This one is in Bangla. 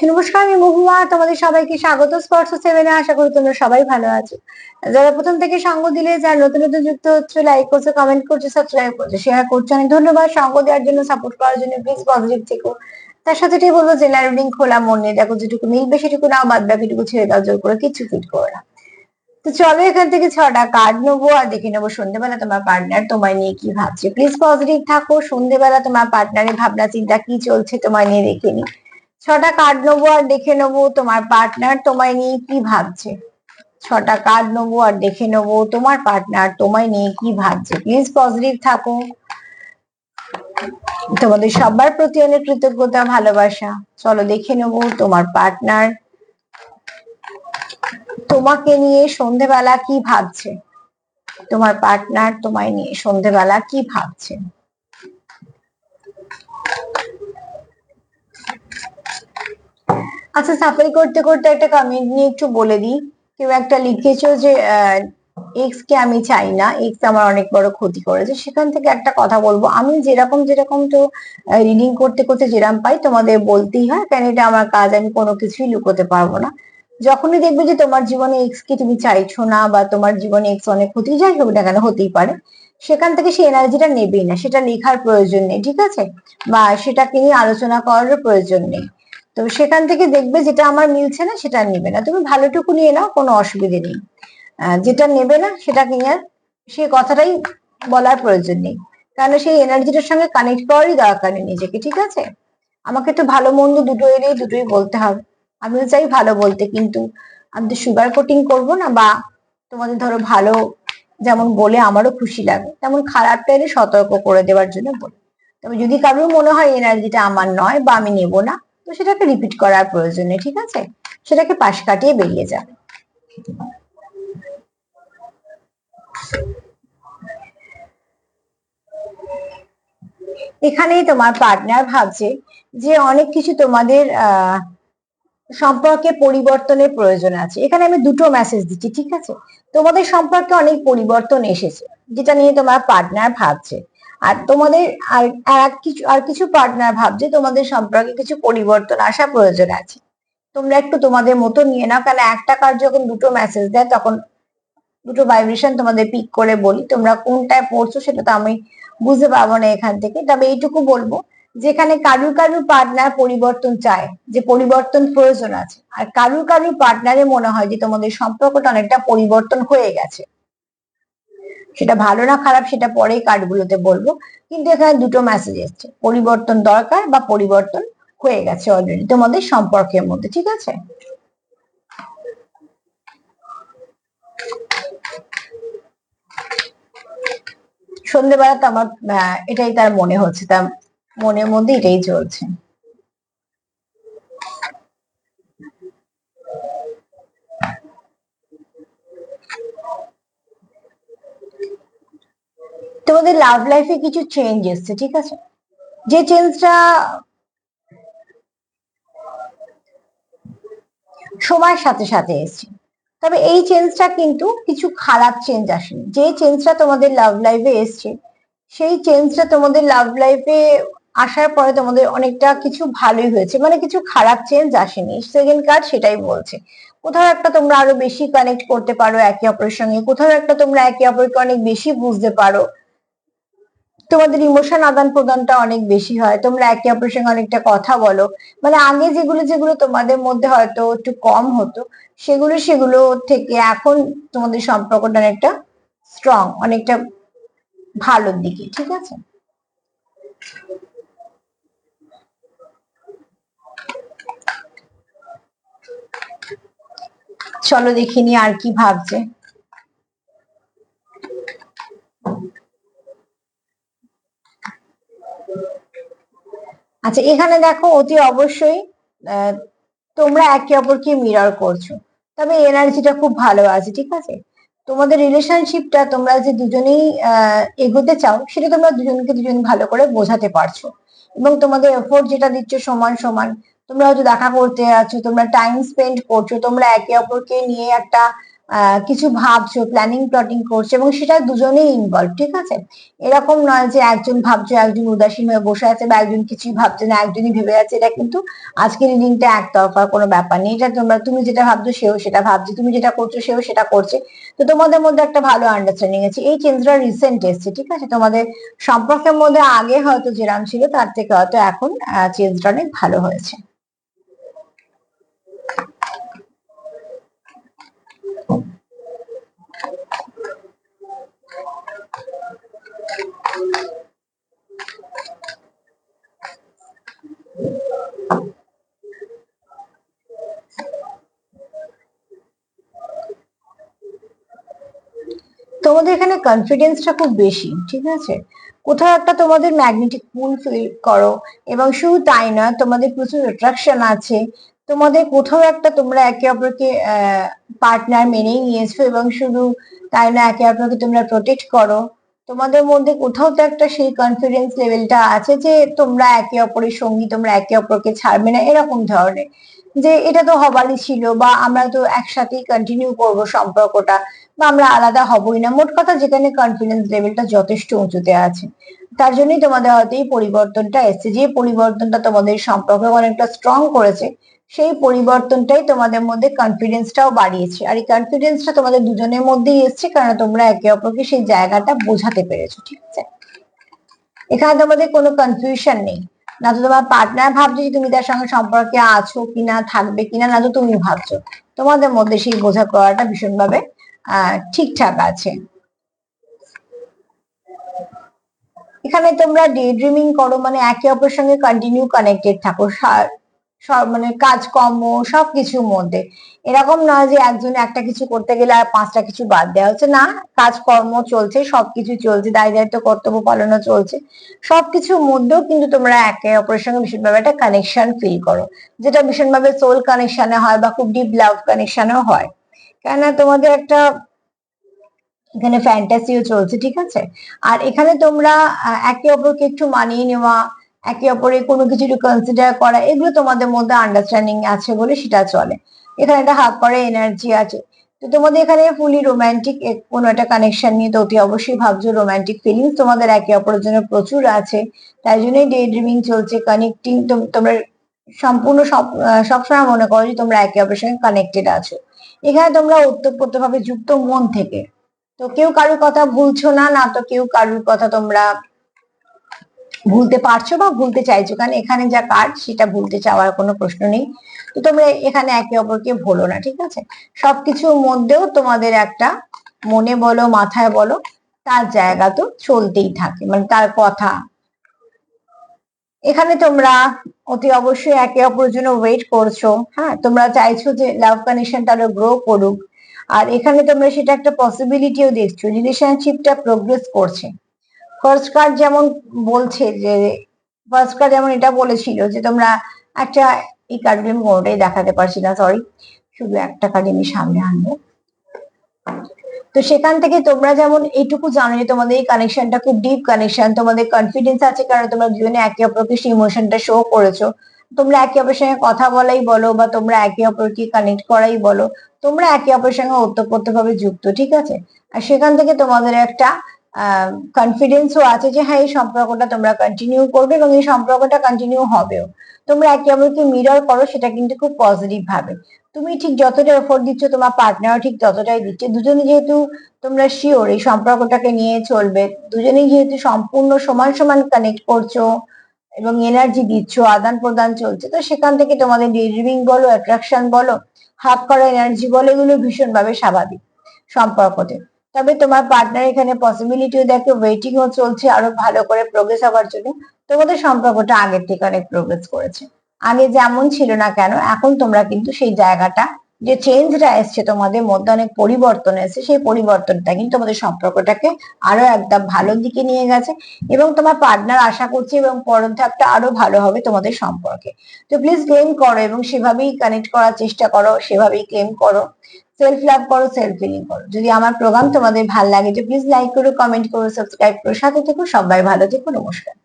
নমস্কার, আমি মহুয়া। তোমাদের সবাইকে স্বাগত স্পর্শ সেভেনে। আশা করি তোমরা সবাই ভালো আছো। যারা প্রথম থেকে সঙ্গ দিলে, যারা নতুন নতুন যুক্ত হচ্ছে, লাইক করছো, কমেন্ট করছো, সাবস্ক্রাইব করছো, শেয়ার করছো, অনেক ধন্যবাদ। সঙ্গ দেওয়ার জন্য, সাপোর্ট করার জন্য প্লিজ পজিটিভ থেকো। তার সাথে এটাই বলবো, জেনারেল রিডিং খোলা মন নিয়ে দেখো, যেটুকু মিলবে সেটুকু নাও, বাদ বাকিটুকু ছেড়ে দাও, জোর করে কিছু ফিট করো না। তো চলো এখান থেকে 6টা কার্ড নেবো আর দেখে নেবো সন্ধ্যেবেলা তোমার পার্টনার তোমায় নিয়ে কি ভাবছে। প্লিজ পজিটিভ থাকো। সন্ধ্যেবেলা তোমার পার্টনারের ভাবনা চিন্তা কি চলছে তোমায় নিয়ে দেখে নি। 6টা কার্ড নেবো আর দেখে নেবো তোমার পার্টনার তোমায় নিয়ে কি ভাবছে। 6টা কার্ড নেবো আর দেখে নেবো তোমার পার্টনার তোমায় নিয়ে কি ভাবছে। প্লিজ পজিটিভ থাকো। তোমাদের সবার প্রতি অনেক কৃতজ্ঞতা, ভালোবাসা। চলো দেখে নেবো তোমার পার্টনার তোমাকে নিয়ে সন্ধ্যেবেলা কি ভাবছে। তোমার পার্টনার তোমায় নিয়ে সন্ধ্যেবেলা কি ভাবছে। আচ্ছা, সাফারি করতে করতে একটা কমেন্ট নিয়ে একটু বলে দিই। কেউ একটা লিখেছো যে এক্স কে আমি চাই না, এক্স আমার অনেক বড় ক্ষতি করেছে। সেখান থেকে একটা কথা বলবো, আমি যেরকম যেরকম তো রিডিং করতে করতে যেরকম পাই তোমাদের বলতেই হয়, কারণ এটা আমার কাজ, আমি কোনো কিছুই লুকোতে পারবো না। যখনই দেখবে যে তোমার জীবনে এক্স কে তুমি চাইছো না, বা তোমার জীবনে এক্স অনেক ক্ষতি, যাই হোক না কেন, হতেই পারে, সেখান থেকে সেই এনার্জিটা নেবেই না, সেটা লেখার প্রয়োজন নেই, ঠিক আছে? বা সেটাকে নিয়ে আলোচনা করারও প্রয়োজন নেই। তো সেখান থেকে দেখবে যেটা আমার মিলছে না সেটা নেবে না, তুমি ভালোটুকু নিয়ে নাও, কোনো অসুবিধে নেই। যেটা নেবে না সেটা নিয়ে সেই কথাটাই বলার প্রয়োজন নেই, কারণ সেই এনার্জিটার সঙ্গে কানেক্ট করারই দরকার নেই নিজেকে, ঠিক আছে? আমাকে তো ভালো মন্দ দুটো এলেই দুটোই বলতে হবে। আমিও চাই ভালো বলতে, কিন্তু আমি তো সুগার কোটিং করবো না। বা তোমাদের ধরো ভালো যেমন বলে আমারও খুশি লাগে, তেমন খারাপটা এলে সতর্ক করে দেওয়ার জন্য বলি। তবে যদি কারোর মনে হয় এনার্জিটা আমার নয় বা আমি নেব না, তো সেটাকে রিপিট করার প্রয়োজন নেই, ঠিক আছে? সেটাকে পাশ কাটিয়ে বেরিয়ে যাবে। এখানেই তোমার পার্টনার ভাবছে যে অনেক কিছু তোমাদের সম্পর্কে পরিবর্তনের প্রয়োজন আছে। এখানে আমি দুটো মেসেজ দিচ্ছি, ঠিক আছে? তোমাদের সম্পর্কে অনেক পরিবর্তন এসেছে, যেটা নিয়ে তোমার পার্টনার ভাবছে। আর তোমাদের আর কিছু পার্টনার ভাবছে তোমাদের সম্পর্কে কিছু পরিবর্তন আসা প্রয়োজন আছে। তোমরা একটু তোমাদের মতো নিয়ে নাও, কারণ একটা কার্ড যখন দুটো মেসেজ দেয়, তখন দুটো ভাইব্রেশন তোমাদের পিক করে বলি। তোমরা কোনটায় পড়ছো সেটা তো আমি বুঝতে পারবো না এখান থেকে, তবে এইটুকু বলবো, যেখানে কারুর কারুর পার্টনার পরিবর্তন চায়, যে পরিবর্তন প্রয়োজন আছে, আর কারুর কারুর পার্টনারে মনে হয় যে তোমাদের সম্পর্কটা অনেকটা পরিবর্তন হয়ে গেছে। সেটা ভালো না খারাপ সেটা পরে কার্ডগুলোতে বলবো, কিন্তু এখানে দুটো মেসেজ এসছে, পরিবর্তন দরকার বা পরিবর্তন হয়ে গেছে অলরেডি তোমাদের সম্পর্কের মধ্যে, ঠিক আছে? সন্ধ্যেবেলা তো আমার এটাই তার মনে হচ্ছে, তার মনের মধ্যে এটাই চলছে। তোমাদের লাভ লাইফে কিছু চেঞ্জ এসছে, ঠিক আছে? যে চেঞ্জটা সময়ের সাথে সাথে এসছে, তবে এই চেঞ্জটা কিন্তু কিছু খারাপ চেঞ্জ আসেনি। যে চেঞ্জটা তোমাদের লাভ লাইফে এসছে, সেই চেঞ্জটা তোমাদের লাভ লাইফে আসার পরে তোমাদের অনেকটা কিছু ভালোই হয়েছে, মানে কিছু খারাপ চেঞ্জ আসেনি। সেকেন্ড কার্ড সেটাই বলছে। কোথাও একটা তোমরা আরো বেশি কানেক্ট করতে পারো একে অপরের সঙ্গে, কোথাও একটা তোমরা একে অপরকে অনেক বেশি বুঝতে পারো, তোমাদের ইমোশন আদান প্রদানটা অনেক বেশি হয়, তোমরা একে অপরের সঙ্গে অনেকটা কথা বলো। মানে আগে যেগুলো যেগুলো তোমাদের মধ্যে হয়তো একটু কম হতো, সেগুলো থেকে এখন তোমাদের সম্পর্কটা অনেকটা স্ট্রং, অনেকটা ভালোর দিকে, ঠিক আছে? চলো দেখিনি আর কি ভাবছে। আচ্ছা, এখানে দেখো অতি অবশ্যই আহ, তোমরা একে অপরকে মিরর করছো, তবে এনার্জিটা খুব ভালো আছে, ঠিক আছে? তোমাদের রিলেশনশিপটা তোমরা যে দুজনেই এগোতে চাও, সেটা তোমরা দুজনকে দুজন ভালো করে বোঝাতে পারছো, এবং তোমাদের এফোর্ট যেটা দিচ্ছ সমান সমান। তোমরা হয়তো দেখা করতে আছো, তোমরা টাইম স্পেন্ড করছো, তোমরা একে অপরকে নিয়ে একটা কিছু ভাবছো, প্ল্যানিং প্লটিং করছো এবং সেটা দুজনেই ইনভলভ, ঠিক আছে? এরকম নয় যে একজন ভাবছো একজন উদাসীন হয়ে বসে আছে বা একজন কিছুই ভাবছে না একজনই ভেবে আছে। এটা কিন্তু আজকের রিডিংটা একতরফা কোনো ব্যাপার নেই। এটা তুমি যেটা ভাবছো সেও সেটা ভাবছে, তুমি যেটা করছো সেও সেটা করছে। তো তোমাদের মধ্যে একটা ভালো আন্ডারস্ট্যান্ডিং আছে। এই চেঞ্জটা রিসেন্ট এসছে, ঠিক আছে? তোমাদের সম্পর্কের মধ্যে আগে হয়তো যেরাম ছিল তার থেকে হয়তো এখন চেঞ্জটা অনেক ভালো হয়েছে। তোমাদের এখানে কনফিডেন্সটা খুব বেশি, ঠিক আছে? কোথাও একটা তোমাদের ম্যাগনেটিক পুল ফিল করো এবং শুধু তাই নয়, তোমাদের প্রচুর অ্যাট্রাকশন আছে। তোমাদের কোথাও একটা তোমরা একে অপরকে পার্টনার মেনেই নিয়েছো এবং শুধু তাই না, একে অপরকে তোমরা প্রোটেক্ট করো। তোমাদের মধ্যে কোথাও তো একটা সেই কনফিডেন্স লেভেলটা আছে যে তোমরা একে অপরের সঙ্গী, তোমরা একে অপরকে ছাড়বে না, এরকম ধরনের। যে এটা তো হবারই ছিল, বা আমরা তো একসাথেই কন্টিনিউ করবো সম্পর্কটা, বা আমরা আলাদা হবই না। মোট কথা যেখানে কনফিডেন্স লেভেলটা যথেষ্ট উঁচুতে আছে, তার জন্যই তোমাদের হয়তো এই পরিবর্তনটা এসছে। যে পরিবর্তনটা তোমাদের সম্পর্ক অনেকটা স্ট্রং করেছে, সেই পরিবর্তনটাই তোমাদের মধ্যে কনফিডেন্সটাও বাড়িয়েছে। আর এই কনফিডেন্সটা তোমাদের দুজনের মধ্যেই এসছে কারণ তোমরা একে অপরকে সেই জায়গাটা বোঝাতে পেরেছো, ঠিক আছে? এখানে তোমাদের কোনো কনফিউশন নেই। না তো তোমার পার্টনার ভাবছে যে তুমি তার সঙ্গে সম্পর্কে আছো কিনা, থাকবে কিনা, না তো তুমি ভাবছো। তোমাদের মধ্যে সেই বোঝাপড়াটা ভীষণভাবে ঠিকঠাক আছে। এখানে তোমরা ডে ড্রিমিং করো, মানে একে অপরের সঙ্গে কন্টিনিউ কানেক্টেড থাকো, মানে কাজকর্ম সবকিছুর মধ্যে। এরকম নয় যে একজন একটা কিছু করতে গেলে আর পাঁচটা কিছু বাদ দেওয়া হচ্ছে, না। কাজকর্ম চলছে, সবকিছু চলছে, দায় দায়িত্ব কর্তব্য পালনও চলছে। সবকিছুর মধ্যেও কিন্তু তোমরা একে অপরের সঙ্গে ভীষণভাবে একটা কানেকশন ফিল করো, যেটা ভীষণভাবে সোল কানেকশনে হয় বা খুব ডিপ লাভ কানেকশনেও হয়। কেননা তোমাদের একটা এখানে ফ্যান্টাসিও চলছে, ঠিক আছে? আর এখানে তোমরা একে অপরকে একটু মানিয়ে নেওয়া, একে অপরের কোনো কিছু কনসিডার করা, এগুলো তোমাদের মধ্যে আন্ডারস্ট্যান্ডিং আছে বলে সেটা চলে। এখানে একটা হাত করে এনার্জি আছে। তো তোমাদের এখানে ফুলি রোমান্টিক কোনো একটা কানেকশন নিয়ে তো অতি অবশ্যই ভাবছো, রোমান্টিক ফিলিংস তোমাদের একে অপরের জন্য প্রচুর আছে। তাই জন্যই ডে ড্রিমিং চলছে, কানেক্টিং। তোমরা সম্পূর্ণ সবসময় মনে করো যে তোমরা একে অপরের সঙ্গে কানেক্টেড আছো। এখানে তোমরা ওতপ্রোতভাবে যুক্ত মন থেকে। তো কেউ কারুর কথা ভুলছো না, না তো কেউ কারুর কথা তোমরা ভুলতে পারছো বা ভুলতে চাইছো, কারণ এখানে যা কার্ড সেটা ভুলতে চাওয়ার কোনো প্রশ্ন নেই। তো তোমরা এখানে একে অপরকে ভুলো না, ঠিক আছে? সবকিছুর মধ্যেও তোমাদের একটা মনে বলো মাথায় বলো তার জায়গা তো চলতেই থাকে, মানে তার কথা। এখানে তোমরা অতি অবশ্যই একে অপরের জন্য ওয়েট করছো। হ্যাঁ, তোমরা চাইছো যে লাভ কানেকশনটা আরো গ্রো করুক। আর এখানে তোমরা সেটা একটা পসিবিলিটিও দেখছো, রিলেশনশিপটা প্রোগ্রেস করছে। ফার্স্ট কার্ড যেমন বলছে যে, ফার্স্ট কার্ড যেমন এটা বলেছিল যে তোমরা একটা, এই কার্ডগুলো আমি কোনোটাই দেখাতে পারছি না, সরি। শুধু একটা কার্ড আমি সামনে আনবো। তো সেখান থেকে তোমরা যেমন এইটুকু জানো যে তোমাদের এই কানেকশনটা খুব ডিপ কানেকশন, তোমাদের কনফিডেন্স আছে কারণ তোমরা দুজনে একে অপরকে সেই ইমোশনটা শো করেছো। তোমরা একে অপরের সঙ্গে কথা বলাই বলো বা তোমরা একে অপরকে কানেক্ট করাই বলো, তোমরা একে অপরের সঙ্গে ওতপ্রোতভাবে যুক্ত, ঠিক আছে? আর সেখান থেকে তোমাদের একটা কনফিডেন্সও আছে যে হ্যাঁ, এই সম্পর্কটা তোমরা কন্টিনিউ করবে এবং এই সম্পর্কটা কন্টিনিউ হবেও। তোমরা একে অপরকে মিরর করো, সেটা কিন্তু খুব পজিটিভ ভাবে। তুমি ঠিক যতটা এফোর্ট দিচ্ছ তোমার পার্টনারও ঠিক ততটাই দিচ্ছে। দুজনে যেহেতু তোমরা শিওর এই সম্পর্কটাকে নিয়ে চলবে, দুজনেই যেহেতু সম্পূর্ণ সমান সমান কানেক্ট করছো এবং এনার্জি দিচ্ছ, আদান প্রদান চলছে, তো সেখান থেকে তোমাদের ডেড্রিমিং বলো, অ্যাট্রাকশন বলো, হাত করা এনার্জি বলো, এগুলো ভীষণভাবে স্বাভাবিক সম্পর্কতে। তবে তোমার পার্টনার এখানে পসিবিলিটিও দেখে, ওয়েটিংও চলছে আরো ভালো করে প্রোগ্রেস হওয়ার জন্য। তোমাদের সম্পর্কটা আগের থেকে অনেক প্রোগ্রেস করেছে। আগে যেমন ছিল না কেন, এখন তোমরা কিন্তু সেই জায়গাটা, যে চেঞ্জটা এসছে তোমাদের মধ্যে, অনেক পরিবর্তন এসেছে, সেই পরিবর্তনটা কিন্তু তোমাদের সম্পর্কটাকে আরো একদম ভালো দিকে নিয়ে গেছে। এবং তোমার পার্টনার আশা করছে এবং পরের ধাপটা আরো ভালো হবে তোমাদের সম্পর্কে। তো প্লিজ ক্লেম করো এবং সেভাবেই কানেক্ট করার চেষ্টা করো, সেভাবেই ক্লেম করো। সেলফ লাভ করো, সেলফ হিলিং করো। যদি আমার প্রোগ্রাম তোমাদের ভালো লাগে তো প্লিজ লাইক করো, কমেন্ট করো, সাবস্ক্রাইব করো, সাথে থেকো। সবাই ভালো থেকো, নমস্কার।